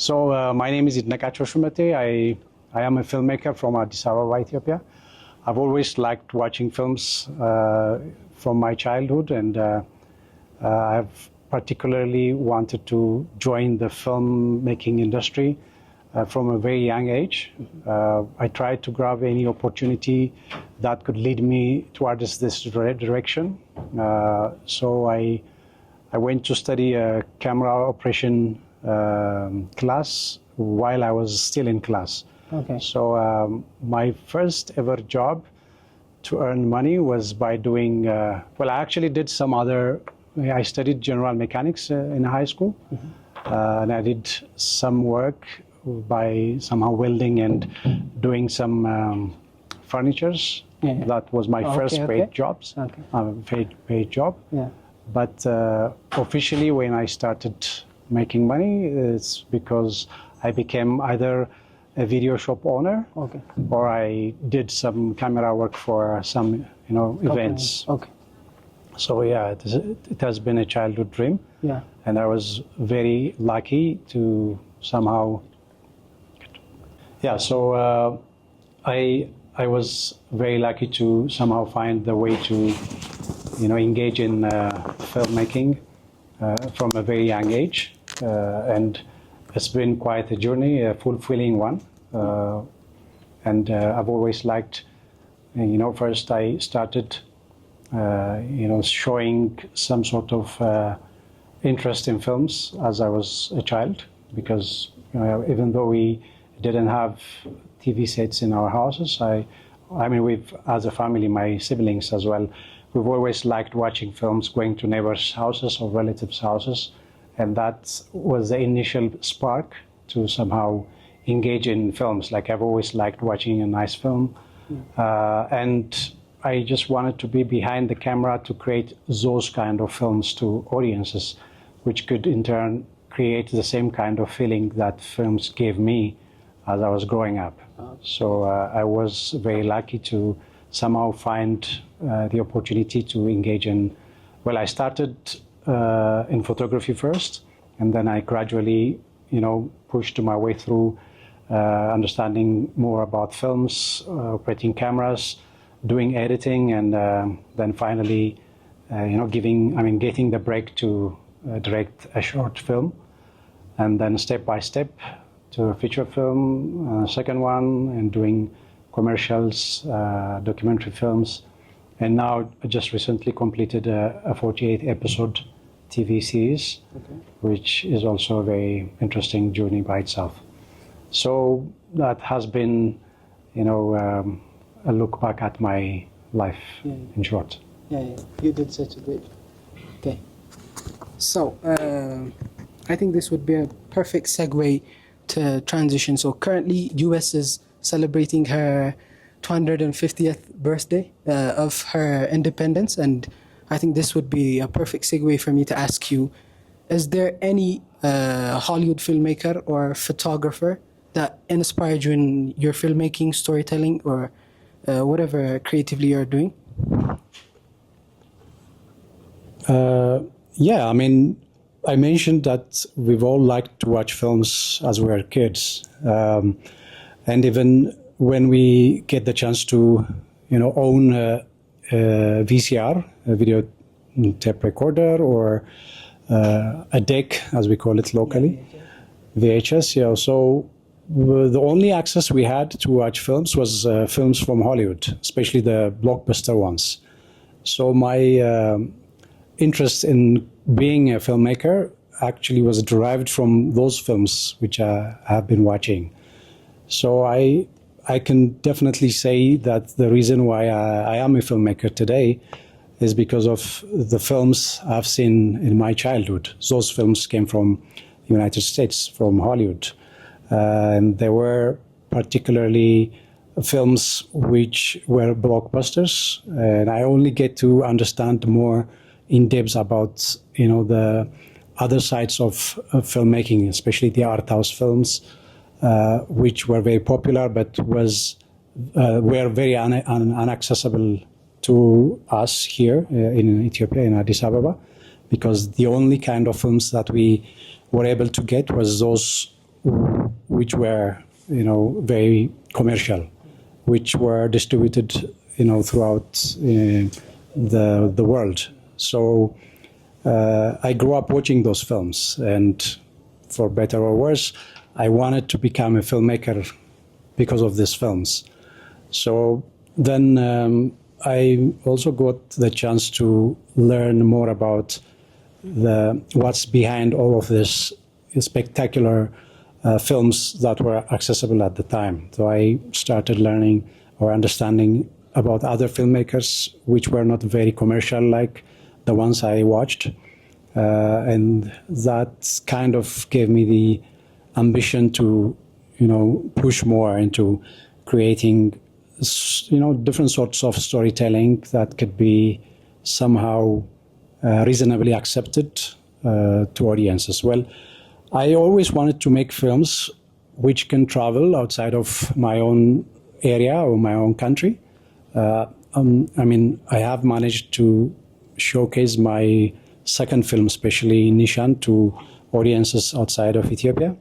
My name is Yidnekachew Shumete. I am a filmmaker from Addis, Ethiopia. I've always liked watching films from my childhood, and I've particularly wanted to join the filmmaking industry from a very young age. I tried to grab any opportunity that could lead me towards this direction. I went to study a camera operation class while I was still in class. Okay. So my first ever job to earn money was by doing, I actually did some other, I studied general mechanics in high school. Mm-hmm. And I did some work by somehow welding and doing some furnitures. Yeah. That was my first paid jobs, paid job. Yeah. But officially when I started making money, it's because I became either a video shop owner, or I did some camera work for some, events. Okay. So yeah, it has been a childhood dream. Yeah. And I was very lucky to somehow. Yeah. So I was very lucky to somehow find the way to, engage in filmmaking from a very young age. And it's been quite a journey, a fulfilling one. And I've always liked, first I started, showing some sort of interest in films as I was a child, because even though we didn't have TV sets in our houses, we've, as a family, my siblings as well, we've always liked watching films, going to neighbors' houses or relatives' houses. And that was the initial spark to somehow engage in films. Like I've always liked watching a nice film. And I just wanted to be behind the camera to create those kind of films to audiences, which could in turn create the same kind of feeling that films gave me as I was growing up. So I was very lucky to somehow find the opportunity to engage in, I started in photography first, and then I gradually, pushed my way through understanding more about films, operating cameras, doing editing, and then finally, getting the break to direct a short film, and then step by step to a feature film, second one, and doing commercials, documentary films. And now I just recently completed a 48 episode TV series, which is also a very interesting journey by itself. So that has been, a look back at my life in short. Yeah, you did such a great. Okay. So I think this would be a perfect segue to transition. So currently, US is celebrating her 250th birthday of her independence, and I think this would be a perfect segue for me to ask you, is there any Hollywood filmmaker or photographer that inspired you in your filmmaking, storytelling, or whatever creatively you're doing? I mentioned that we've all liked to watch films as we were kids. And even when we get the chance to, own a VCR, a video tape recorder, or a deck, as we call it locally, VHS. Yeah. So the only access we had to watch films was films from Hollywood, especially the blockbuster ones. So my interest in being a filmmaker actually was derived from those films which I have been watching. So I can definitely say that the reason why I am a filmmaker today is because of the films I've seen in my childhood. Those films came from the United States, from Hollywood. And there were particularly films which were blockbusters. And I only get to understand more in depth about, the other sides of filmmaking, especially the art house films, which were very popular, but were very inaccessible to us here in Ethiopia, in Addis Ababa, because the only kind of films that we were able to get was those which were, very commercial, which were distributed, throughout the world. So I grew up watching those films, and for better or worse, I wanted to become a filmmaker because of these films. So then I also got the chance to learn more about what's behind all of this spectacular films that were accessible at the time. So I started learning or understanding about other filmmakers which were not very commercial like the ones I watched. And that kind of gave me the ambition to, push more into creating, different sorts of storytelling that could be somehow reasonably accepted to audiences. Well, I always wanted to make films which can travel outside of my own area or my own country. I have managed to showcase my second film, especially Nishan, to audiences outside of Ethiopia.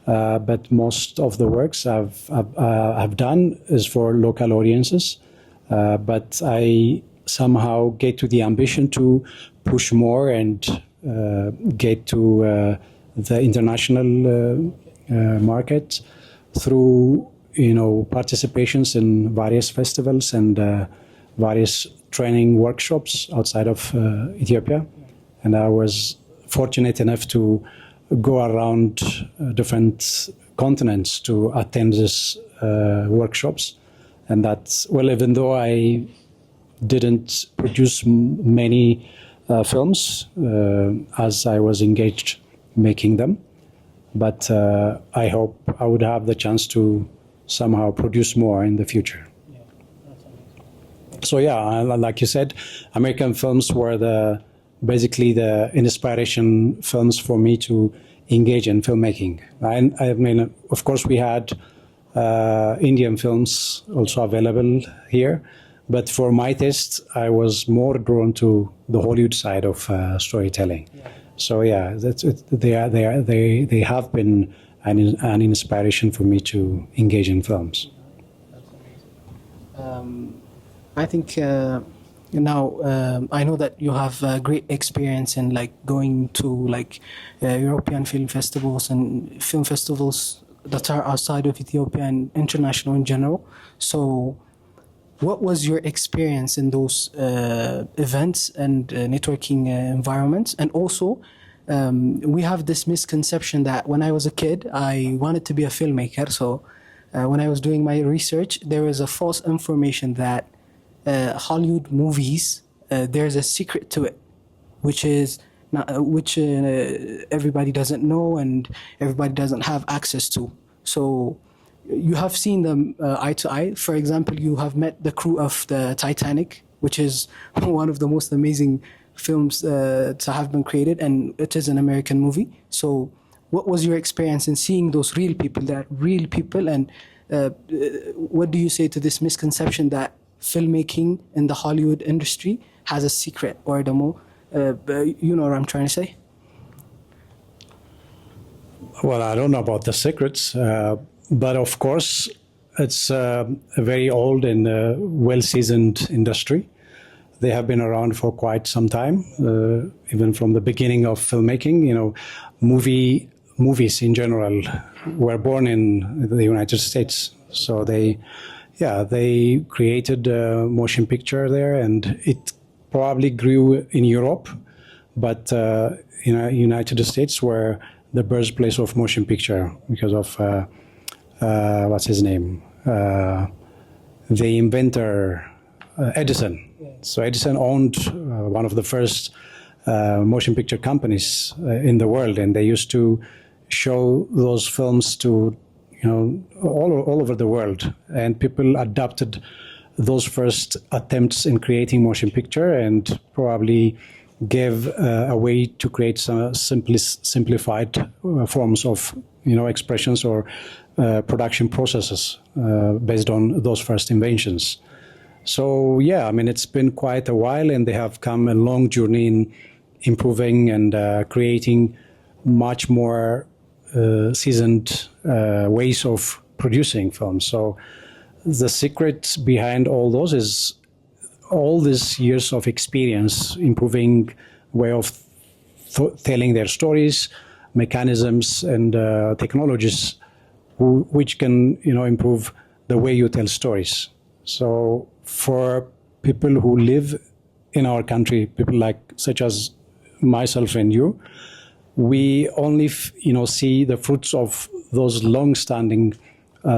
But most of the works I've done is for local audiences. But I somehow get to the ambition to push more and get to the international market through, participations in various festivals and various training workshops outside of Ethiopia. And I was fortunate enough to go around different continents to attend these workshops. And that's, well, even though I didn't produce many films as I was engaged making them, but I hope I would have the chance to somehow produce more in the future. So yeah, like you said, American films were basically the inspiration films for me to engage in filmmaking. I mean, of course, we had Indian films also available here, but for my taste, I was more drawn to the Hollywood side of storytelling. Yeah. So yeah, they have been an inspiration for me to engage in films. I think now I know that you have great experience in going to European film festivals and film festivals that are outside of Ethiopia and international in general. So what was your experience in those events and networking environments? And also, we have this misconception that when I was a kid, I wanted to be a filmmaker. So when I was doing my research, there was a false information that Hollywood movies, there's a secret to it, which everybody doesn't know and everybody doesn't have access to. So you have seen them eye to eye. For example, you have met the crew of the Titanic, which is one of the most amazing films to have been created, and it is an American movie. So what was your experience in seeing those real people, and what do you say to this misconception that filmmaking in the Hollywood industry has a secret, or the more, you know what I'm trying to say? Well, I don't know about the secrets, but of course, it's a very old and well-seasoned industry. They have been around for quite some time, even from the beginning of filmmaking. Movies in general were born in the United States, so they created a motion picture there, and it probably grew in Europe, but United States were the birthplace of motion picture because of what's his name, the inventor Edison. So Edison owned one of the first motion picture companies in the world, and they used to show those films to all over the world, and people adopted those first attempts in creating motion picture and probably gave a way to create some simplified forms of expressions or production processes based on those first inventions. So yeah, I mean, it's been quite a while, and they have come a long journey in improving and creating much more seasoned ways of producing films. So the secret behind all those is all these years of experience, improving way of telling their stories, mechanisms, and technologies which can improve the way you tell stories. So for people who live in our country, people such as myself and you, we only see the fruits of those long-standing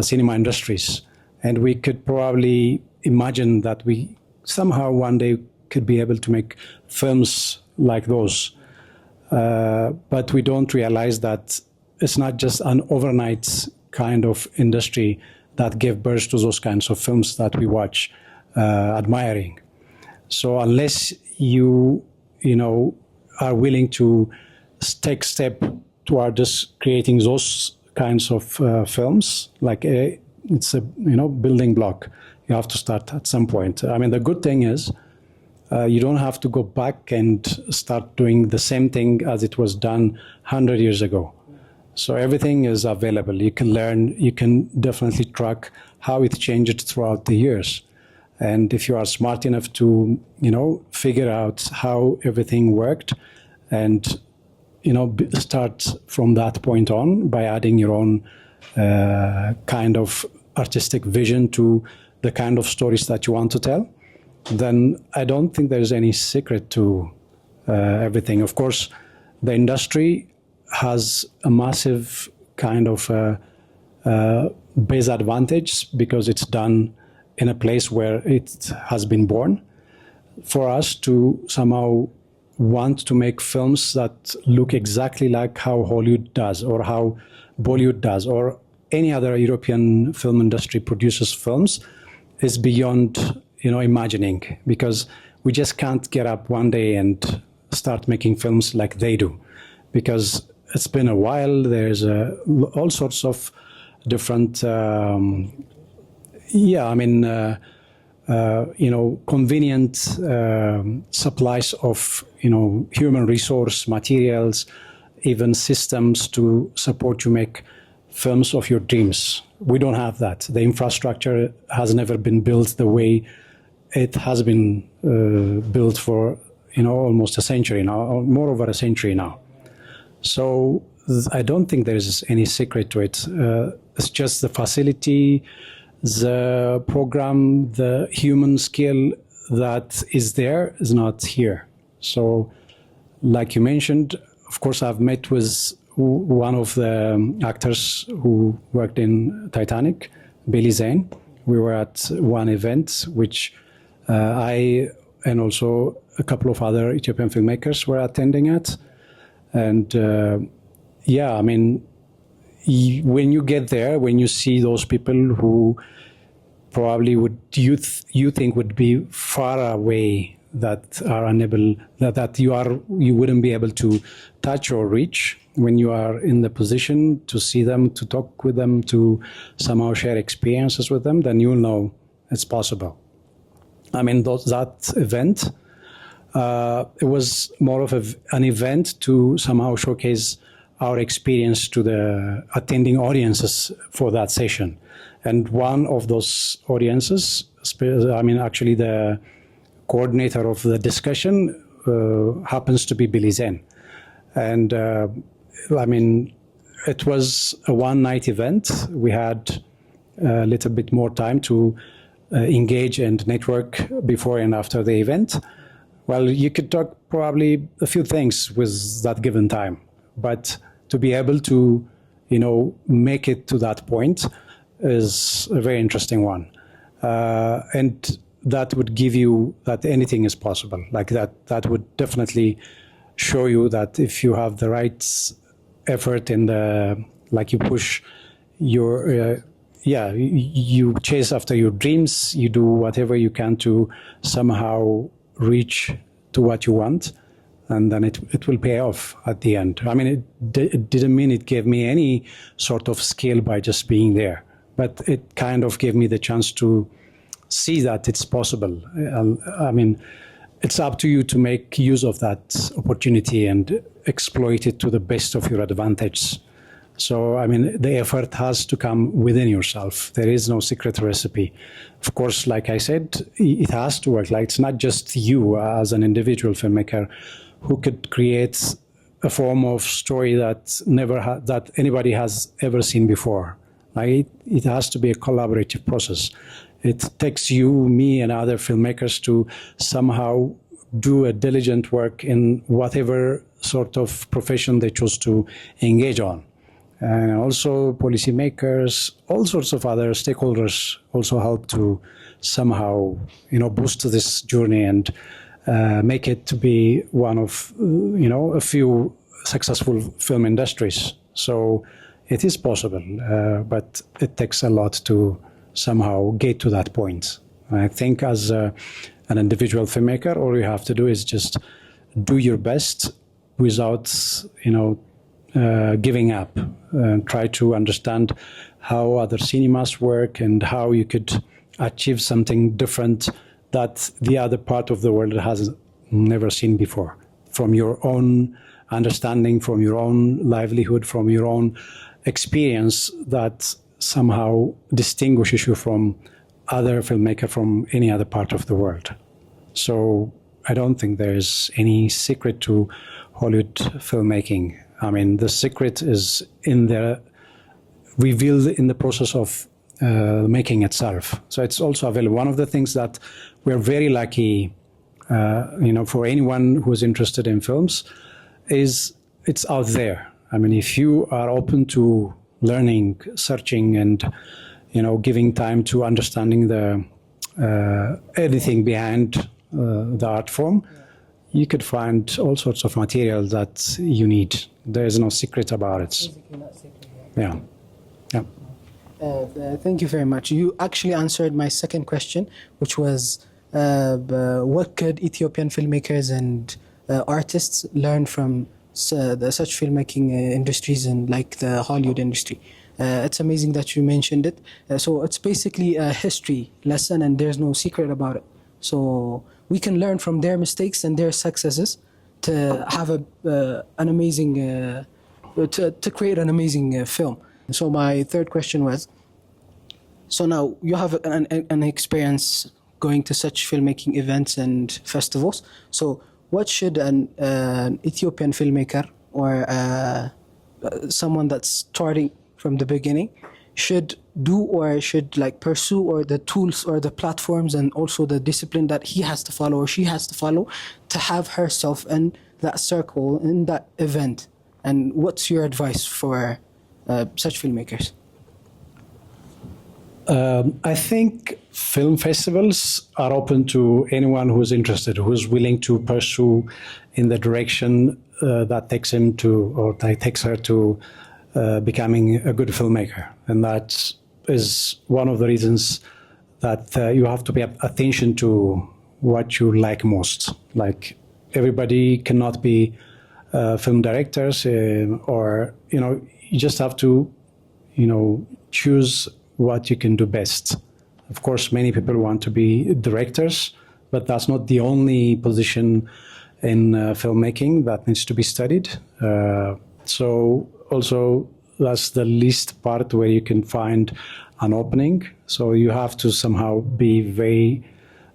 cinema industries, and we could probably imagine that we somehow one day could be able to make films like those. But we don't realize that it's not just an overnight kind of industry that gave birth to those kinds of films that we watch, admiring. So unless you are willing to take step toward just creating those kinds of films, it's a building block. You have to start at some point. I mean, the good thing is you don't have to go back and start doing the same thing as it was done 100 years ago. So everything is available. You can learn, you can definitely track how it changed throughout the years. And if you are smart enough to, figure out how everything worked and, start from that point on by adding your own kind of artistic vision to the kind of stories that you want to tell, then I don't think there's any secret to everything. Of course, the industry has a massive kind of base advantage because it's done in a place where it has been born. For us to somehow want to make films that look exactly like how Hollywood does or how Bollywood does or any other European film industry produces films is beyond imagining, because we just can't get up one day and start making films like they do, because it's been a while. There's all sorts of different convenient supplies of human resource materials, even systems to support you make films of your dreams. We don't have that. The infrastructure has never been built the way it has been built for almost a century now, or more over a century now. So I don't think there's any secret to it. It's just the facility, the program, the human skill that is there is not here. So like you mentioned, of course, I've met with one of the actors who worked in Titanic, Billy Zane. We were at one event, which I and also a couple of other Ethiopian filmmakers were attending at. And when you get there, when you see those people who probably you think would be far away, that are unable, that you wouldn't be able to touch or reach, when you are in the position to see them, to talk with them, to somehow share experiences with them, then you'll know it's possible. I mean, that event, it was more of an event to somehow showcase our experience to the attending audiences for that session. And one of those audiences, actually the coordinator of the discussion happens to be Billy Zane. And it was a one-night event. We had a little bit more time to engage and network before and after the event. Well, you could talk probably a few things with that given time, but to be able to, make it to that point is a very interesting one. And that would give you that anything is possible. Like that would definitely show you that if you have the right effort and you push your, you chase after your dreams, you do whatever you can to somehow reach to what you want, and then it will pay off at the end. I mean, it didn't mean it gave me any sort of skill by just being there, but it kind of gave me the chance to see that it's possible. It's up to you to make use of that opportunity and exploit it to the best of your advantage. So, I mean, the effort has to come within yourself. There is no secret recipe. Of course, like I said, it has to work. Like, it's not just you as an individual filmmaker who could create a form of story that that anybody has ever seen before. Like, it has to be a collaborative process. It takes you, me, and other filmmakers to somehow do a diligent work in whatever sort of profession they choose to engage on. And also policymakers, all sorts of other stakeholders also help to somehow, boost this journey and make it to be one of, a few successful film industries. So it is possible, but it takes a lot to somehow get to that point. I think as an individual filmmaker, all you have to do is just do your best without, giving up, and try to understand how other cinemas work and how you could achieve something different that the other part of the world has never seen before, from your own understanding, from your own livelihood, from your own experience that somehow distinguishes you from other filmmakers from any other part of the world. So I don't think there's any secret to Hollywood filmmaking. I mean, the secret is revealed in the process of making itself. So it's also available. One of the things that we're very lucky, for anyone who's interested in films, is it's out there. I mean, if you are open to learning, searching, and giving time to understanding the anything behind the art form, you could find all sorts of material that you need. There is no secret about it. Basically not secret, yeah. Thank you very much. You actually answered my second question, which was what could Ethiopian filmmakers and artists learn from such filmmaking industries and like the Hollywood industry? It's amazing that you mentioned it. So it's basically a history lesson and there's no secret about it. So we can learn from their mistakes and their successes to have an amazing, to create an amazing film. So my third question was, so now you have an experience going to such filmmaking events and festivals. So what should an Ethiopian filmmaker or someone that's starting from the beginning should do or should like pursue, or the tools or the platforms and also the discipline that he has to follow or she has to follow to have herself in that circle, in that event? And what's your advice for such filmmakers? I think film festivals are open to anyone who's interested, who's willing to pursue in the direction that takes him to, or that takes her to, becoming a good filmmaker. And that is one of the reasons that you have to pay attention to what you like most. Like, everybody cannot be film directors, or, you just have to, choose what you can do best. Of course, many people want to be directors, but that's not the only position in filmmaking that needs to be studied. So also, that's the least part where you can find an opening. So you have to somehow be very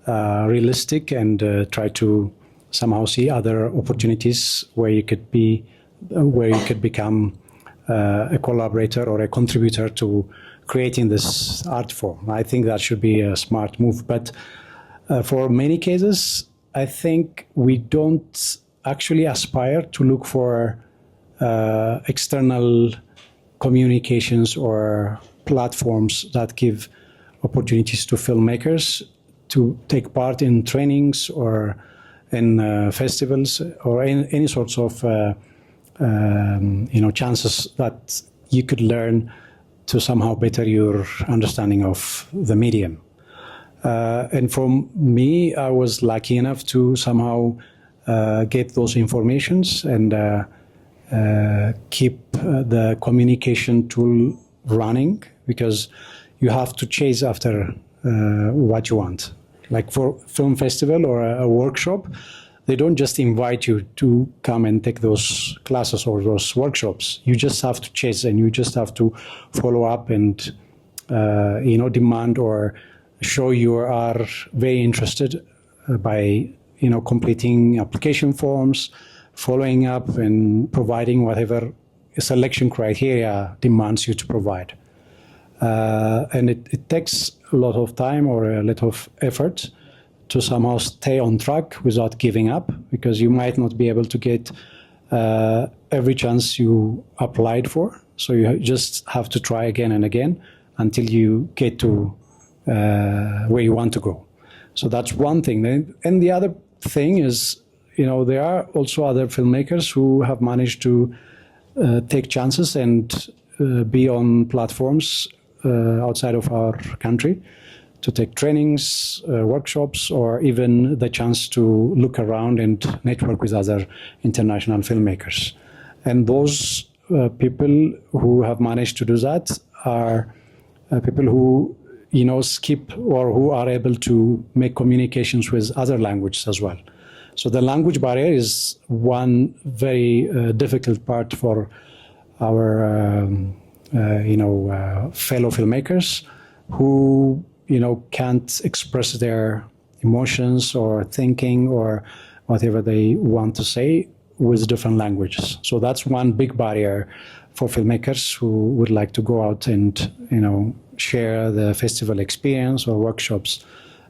realistic and try to somehow see other opportunities where you could become a collaborator or a contributor to creating this art form. I think that should be a smart move. But for many cases, I think we don't actually aspire to look for external communications or platforms that give opportunities to filmmakers to take part in trainings or in festivals or in any sorts of chances that you could learn to somehow better your understanding of the medium. And for me, I was lucky enough to somehow get those informations and keep the communication tool running, because you have to chase after what you want. Like for film festival or a workshop, they don't just invite you to come and take those classes or those workshops. You just have to chase, and you just have to follow up and demand or show you are very interested by completing application forms, following up, and providing whatever selection criteria demands you to provide. And it takes a lot of time or a lot of effort to somehow stay on track without giving up, because you might not be able to get every chance you applied for. So you just have to try again and again until you get to where you want to go. So that's one thing. And the other thing is, there are also other filmmakers who have managed to take chances and be on platforms outside of our country to take trainings, workshops, or even the chance to look around and network with other international filmmakers. And those people who have managed to do that are people who skip or who are able to make communications with other languages as well. So the language barrier is one very difficult part for our fellow filmmakers who can't express their emotions or thinking or whatever they want to say with different languages. So that's one big barrier for filmmakers who would like to go out and share the festival experience or workshops.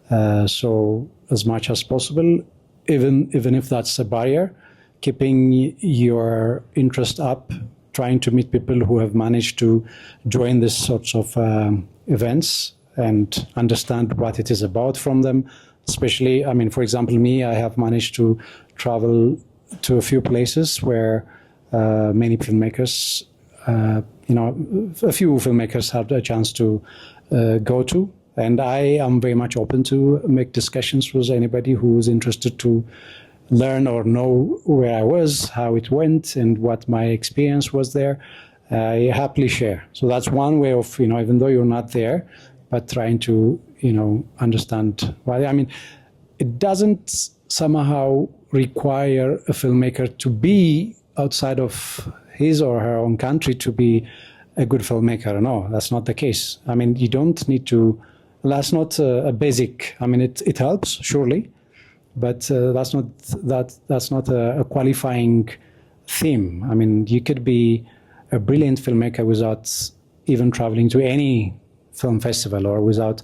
So as much as possible, even if that's a barrier, keeping your interest up, trying to meet people who have managed to join these sorts of events and understand what it is about from them. Especially, for example, me, I have managed to travel to a few places where many filmmakers, a few filmmakers had a chance to go to. And I am very much open to make discussions with anybody who is interested to learn or know where I was, how it went, and what my experience was there. I happily share. So that's one way of, even though you're not there, but trying to, understand why. It doesn't somehow require a filmmaker to be outside of his or her own country to be a good filmmaker. No, that's not the case. You don't need to, that's not a basic, it helps, surely, but that's not a qualifying theme. You could be a brilliant filmmaker without even traveling to any film festival or without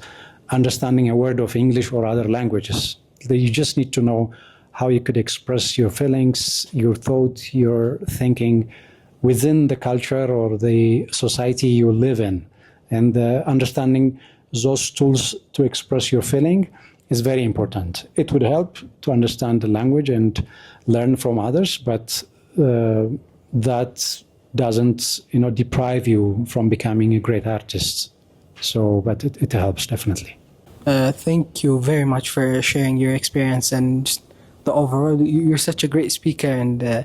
understanding a word of English or other languages. You just need to know how you could express your feelings, your thought, your thinking within the culture or the society you live in. And understanding those tools to express your feeling is very important. It would help to understand the language and learn from others, but that doesn't, deprive you from becoming a great artist. So, but it helps definitely. Thank you very much for sharing your experience and just the overall. You're such a great speaker, and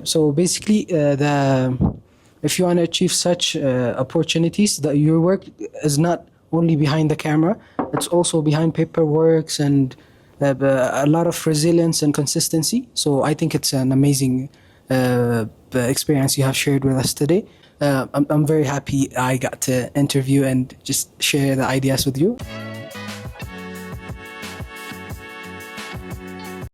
so basically, if you want to achieve such opportunities, that your work is not only behind the camera, it's also behind paperwork and a lot of resilience and consistency. So I think it's an amazing experience you have shared with us today. I'm very happy I got to interview and just share the ideas with you.